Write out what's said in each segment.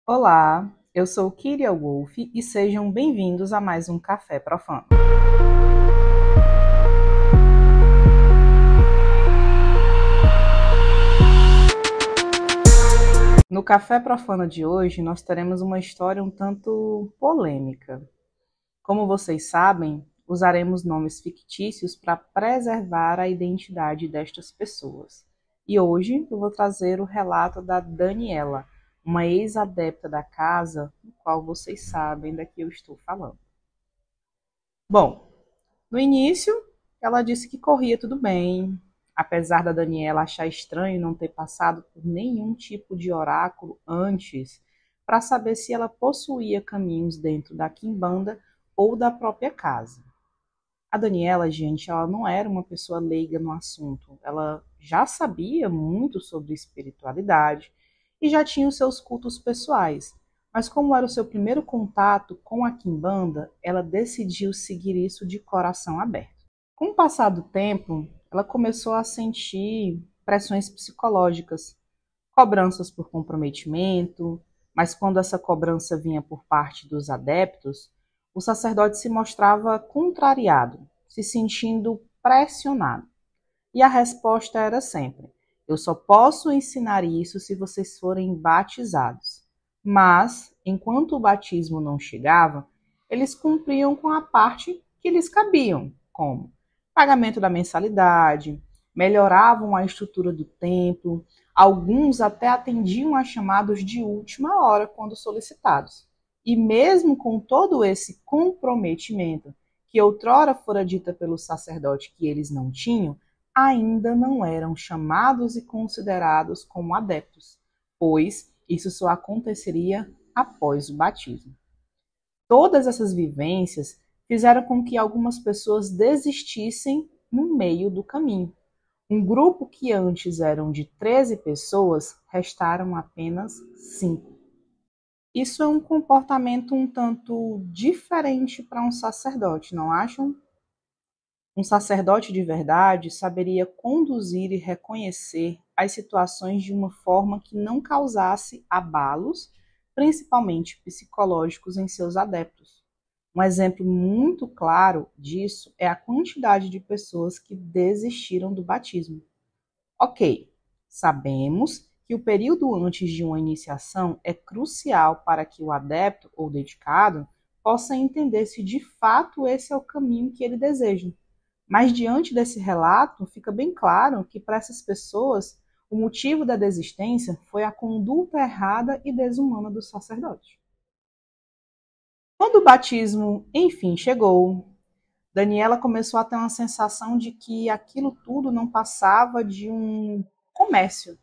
Olá, eu sou Kyria Wolf e sejam bem-vindos a mais um Café Profano. No Café Profano de hoje, nós teremos uma história um tanto polêmica. Como vocês sabem, usaremos nomes fictícios para preservar a identidade destas pessoas. E hoje eu vou trazer o relato da Daniela, uma ex-adepta da casa, do qual vocês sabem da que eu estou falando. Bom, no início, ela disse que corria tudo bem, apesar da Daniela achar estranho não ter passado por nenhum tipo de oráculo antes para saber se ela possuía caminhos dentro da quimbanda ou da própria casa. A Daniela, gente, ela não era uma pessoa leiga no assunto. Ela já sabia muito sobre espiritualidade e já tinha os seus cultos pessoais. Mas como era o seu primeiro contato com a quimbanda, ela decidiu seguir isso de coração aberto. Com o passar do tempo, ela começou a sentir pressões psicológicas, cobranças por comprometimento, mas quando essa cobrança vinha por parte dos adeptos, o sacerdote se mostrava contrariado, se sentindo pressionado. E a resposta era sempre: eu só posso ensinar isso se vocês forem batizados. Mas, enquanto o batismo não chegava, eles cumpriam com a parte que lhes cabiam, como pagamento da mensalidade, melhoravam a estrutura do templo, alguns até atendiam a chamados de última hora quando solicitados. E mesmo com todo esse comprometimento que outrora fora dita pelo sacerdote que eles não tinham, ainda não eram chamados e considerados como adeptos, pois isso só aconteceria após o batismo. Todas essas vivências fizeram com que algumas pessoas desistissem no meio do caminho. Um grupo que antes eram de 13 pessoas, restaram apenas 5. Isso é um comportamento um tanto diferente para um sacerdote, não acham? Um sacerdote de verdade saberia conduzir e reconhecer as situações de uma forma que não causasse abalos, principalmente psicológicos, em seus adeptos. Um exemplo muito claro disso é a quantidade de pessoas que desistiram do batismo. Ok, sabemos que o período antes de uma iniciação é crucial para que o adepto ou dedicado possa entender se de fato esse é o caminho que ele deseja. Mas diante desse relato, fica bem claro que para essas pessoas o motivo da desistência foi a conduta errada e desumana do sacerdote. Quando o batismo, enfim, chegou, Daniela começou a ter uma sensação de que aquilo tudo não passava de um comércio.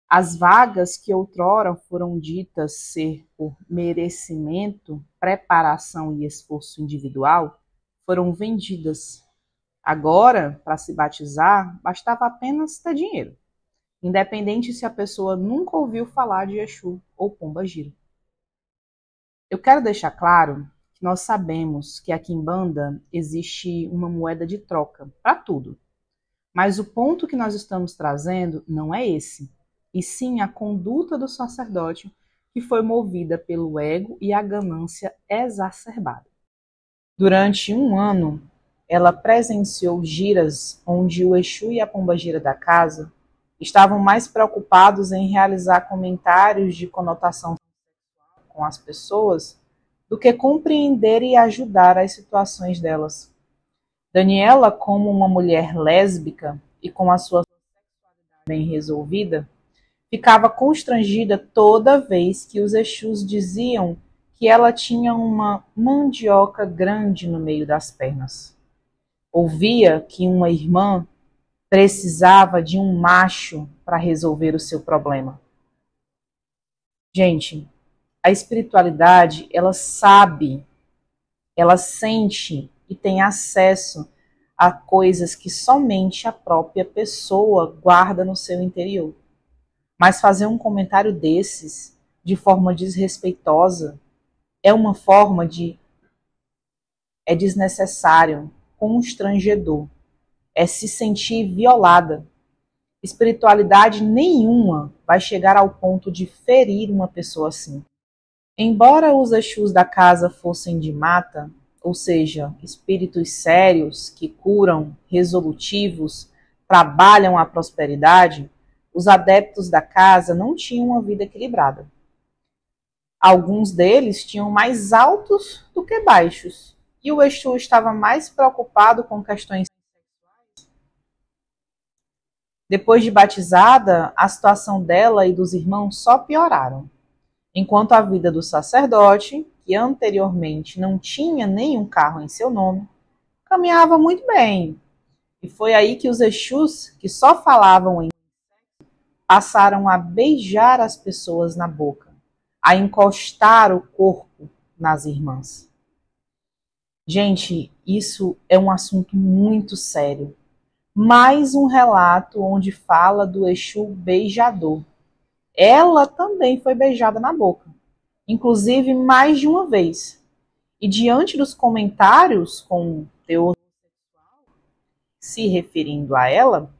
As vagas que outrora foram ditas ser por merecimento, preparação e esforço individual foram vendidas. Agora, para se batizar, bastava apenas ter dinheiro, independente se a pessoa nunca ouviu falar de Exu ou Pombagira. Eu quero deixar claro que nós sabemos que aqui em Banda existe uma moeda de troca para tudo, mas o ponto que nós estamos trazendo não é esse, e sim a conduta do sacerdote que foi movida pelo ego e a ganância exacerbada. Durante um ano, ela presenciou giras onde o Exu e a pombagira da casa estavam mais preocupados em realizar comentários de conotação com as pessoas do que compreender e ajudar as situações delas. Daniela, como uma mulher lésbica e com a sua sexualidade bem resolvida, ficava constrangida toda vez que os Exus diziam que ela tinha uma mandioca grande no meio das pernas. Ouvia que uma irmã precisava de um macho para resolver o seu problema. Gente, a espiritualidade, ela sabe, ela sente e tem acesso a coisas que somente a própria pessoa guarda no seu interior. Mas fazer um comentário desses de forma desrespeitosa é uma forma de é desnecessário, constrangedor, é se sentir violada. Espiritualidade nenhuma vai chegar ao ponto de ferir uma pessoa assim. Embora os Exus da casa fossem de mata, ou seja, espíritos sérios que curam, resolutivos, trabalham a prosperidade, os adeptos da casa não tinham uma vida equilibrada. Alguns deles tinham mais altos do que baixos, e o Exu estava mais preocupado com questões. Depois de batizada, a situação dela e dos irmãos só pioraram, enquanto a vida do sacerdote, que anteriormente não tinha nenhum carro em seu nome, caminhava muito bem. E foi aí que os Exus, que só falavam em passaram a beijar as pessoas na boca, a encostar o corpo nas irmãs. Gente, isso é um assunto muito sério. Mais um relato onde fala do Exu beijador. Ela também foi beijada na boca, inclusive mais de uma vez. E diante dos comentários com teor se referindo a ela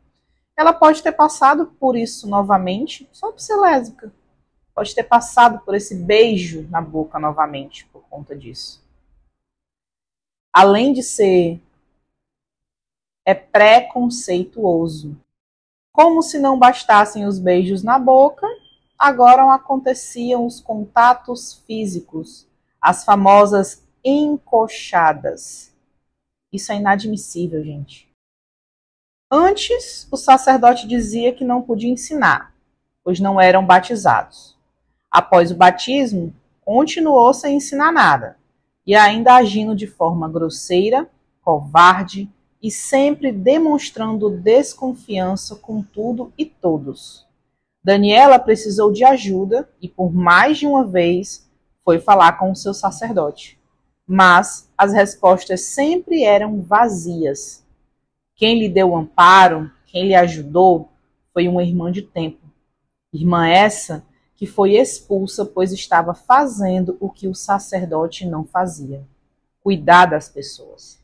pode ter passado por isso novamente, só por ser lésbica. Pode ter passado por esse beijo na boca novamente por conta disso. Além de ser preconceituoso. Como se não bastassem os beijos na boca, agora aconteciam os contatos físicos, as famosas encoxadas. Isso é inadmissível, gente. Antes, o sacerdote dizia que não podia ensinar, pois não eram batizados. Após o batismo, continuou sem ensinar nada, e ainda agindo de forma grosseira, covarde e sempre demonstrando desconfiança com tudo e todos. Daniela precisou de ajuda e por mais de uma vez foi falar com o seu sacerdote. Mas as respostas sempre eram vazias. Quem lhe deu amparo, quem lhe ajudou, foi uma irmã de tempo. Irmã essa que foi expulsa, pois estava fazendo o que o sacerdote não fazia: cuidar das pessoas.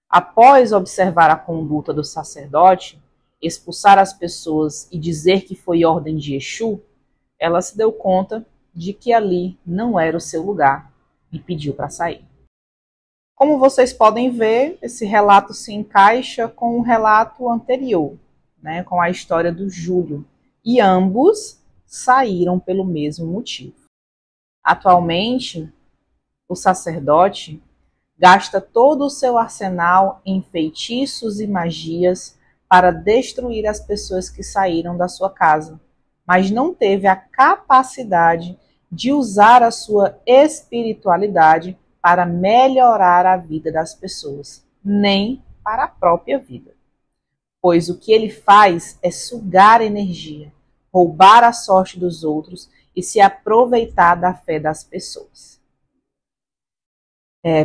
Após observar a conduta do sacerdote, expulsar as pessoas e dizer que foi ordem de Exu, ela se deu conta de que ali não era o seu lugar e pediu para sair. Como vocês podem ver, esse relato se encaixa com o relato anterior, né, com a história do Júlio, e ambos saíram pelo mesmo motivo. Atualmente, o sacerdote gasta todo o seu arsenal em feitiços e magias para destruir as pessoas que saíram da sua casa, mas não teve a capacidade de usar a sua espiritualidade para melhorar a vida das pessoas, nem para a própria vida. Pois o que ele faz é sugar energia, roubar a sorte dos outros e se aproveitar da fé das pessoas.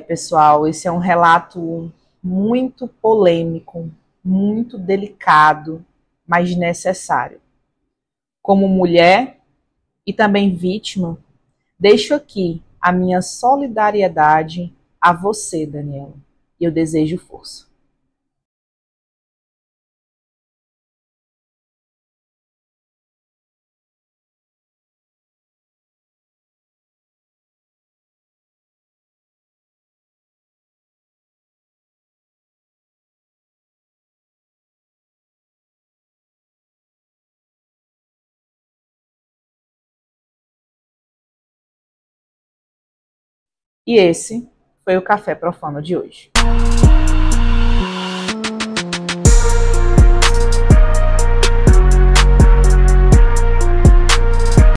Pessoal, esse é um relato muito polêmico, muito delicado, mas necessário. Como mulher e também vítima, deixo aqui a minha solidariedade a você, Daniela, e eu desejo força. E esse foi o Café Profano de hoje.